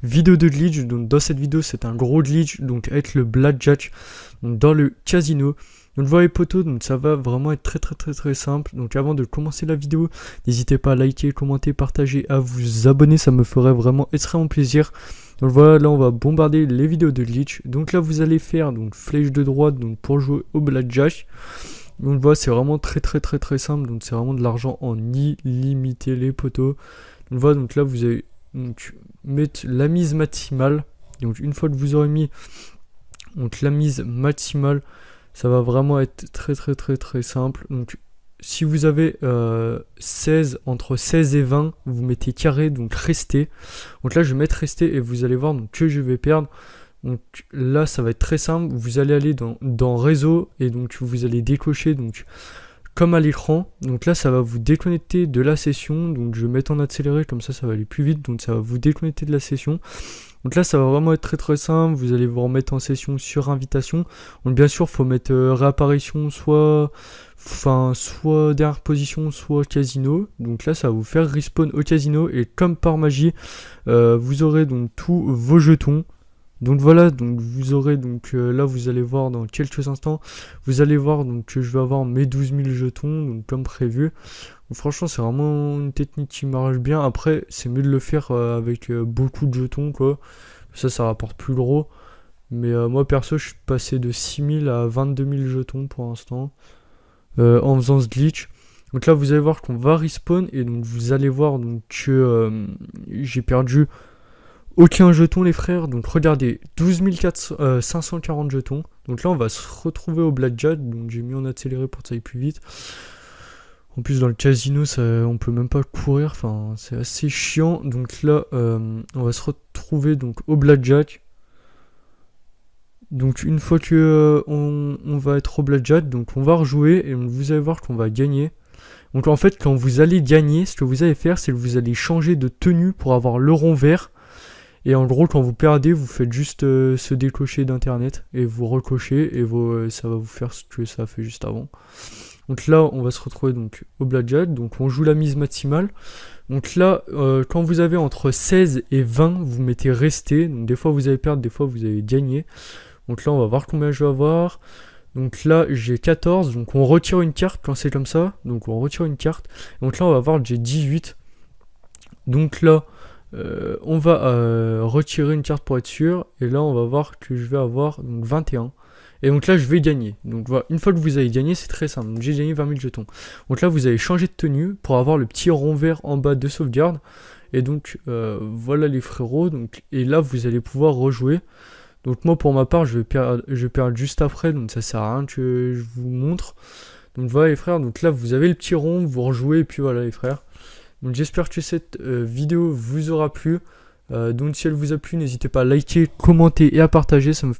vidéo de glitch. Donc dans cette vidéo c'est un gros glitch, donc avec le blackjack, donc dans le casino. Donc voilà les potos, donc ça va vraiment être très simple. Donc avant de commencer la vidéo, n'hésitez pas à liker, commenter, partager, à vous abonner, ça me ferait vraiment extrêmement plaisir. Donc voilà, là on va bombarder les vidéos de glitch. Donc là vous allez faire donc flèche de droite donc pour jouer au blackjack. Donc voilà, c'est vraiment très simple. Donc c'est vraiment de l'argent en illimité les potos. Donc voilà, donc là vous allez donc mettre la mise maximale. Donc une fois que vous aurez mis donc la mise maximale, ça va vraiment être très simple. Donc si vous avez 16, entre 16 et 20, vous mettez carré, donc rester. Donc là je vais mettre rester et vous allez voir donc, que je vais perdre. Donc là ça va être très simple, vous allez aller dans réseau et donc vous allez décocher donc comme à l'écran. Donc là ça va vous déconnecter de la session, donc je vais mettre en accéléré, comme ça va aller plus vite, donc ça va vous déconnecter de la session. Donc là ça va vraiment être très simple, vous allez vous remettre en session sur invitation. Donc bien sûr faut mettre réapparition soit dernière position, soit casino. Donc là ça va vous faire respawn au casino et comme par magie vous aurez donc tous vos jetons. Donc voilà, donc vous aurez donc là vous allez voir dans quelques instants, vous allez voir donc que je vais avoir mes 12 000 jetons donc comme prévu. Donc, franchement c'est vraiment une technique qui marche bien. Après c'est mieux de le faire avec beaucoup de jetons quoi. Ça rapporte plus gros. Mais moi perso je suis passé de 6 000 à 22 000 jetons pour l'instant en faisant ce glitch. Donc là vous allez voir qu'on va respawn et donc vous allez voir donc que j'ai perdu aucun jeton les frères, donc regardez, 12 540 jetons. Donc là on va se retrouver au blackjack, donc j'ai mis en accéléré pour que ça aille plus vite. En plus dans le casino on peut même pas courir, enfin c'est assez chiant. Donc là on va se retrouver donc au blackjack. Donc une fois que on va être au blackjack, donc on va rejouer et vous allez voir qu'on va gagner. Donc en fait quand vous allez gagner, ce que vous allez faire c'est que vous allez changer de tenue pour avoir le rond vert. Et en gros, quand vous perdez, vous faites juste se décocher d'internet et vous recochez et ça va vous faire ce que ça a fait juste avant. Donc là, on va se retrouver donc au blackjack. Donc on joue la mise maximale. Donc là, quand vous avez entre 16 et 20, vous mettez rester. Donc des fois vous allez perdre, des fois vous allez gagner. Donc là, on va voir combien je vais avoir. Donc là, j'ai 14. Donc on retire une carte quand c'est comme ça. Donc on retire une carte. Donc là, on va voir que j'ai 18. Donc là, on va retirer une carte pour être sûr. Et là on va voir que je vais avoir donc 21. Et donc là je vais gagner. Donc voilà, une fois que vous avez gagné c'est très simple. Donc j'ai gagné 20 000 jetons. Donc là vous allez changer de tenue pour avoir le petit rond vert en bas de sauvegarde. Et donc voilà les frérots. Donc, et là vous allez pouvoir rejouer. Donc moi pour ma part je vais perdre juste après. Donc ça sert à rien que je vous montre. Donc voilà les frères. Donc là vous avez le petit rond, vous rejouez et puis voilà les frères. Donc j'espère que cette vidéo vous aura plu. Donc si elle vous a plu, n'hésitez pas à liker, commenter et à partager, ça me fait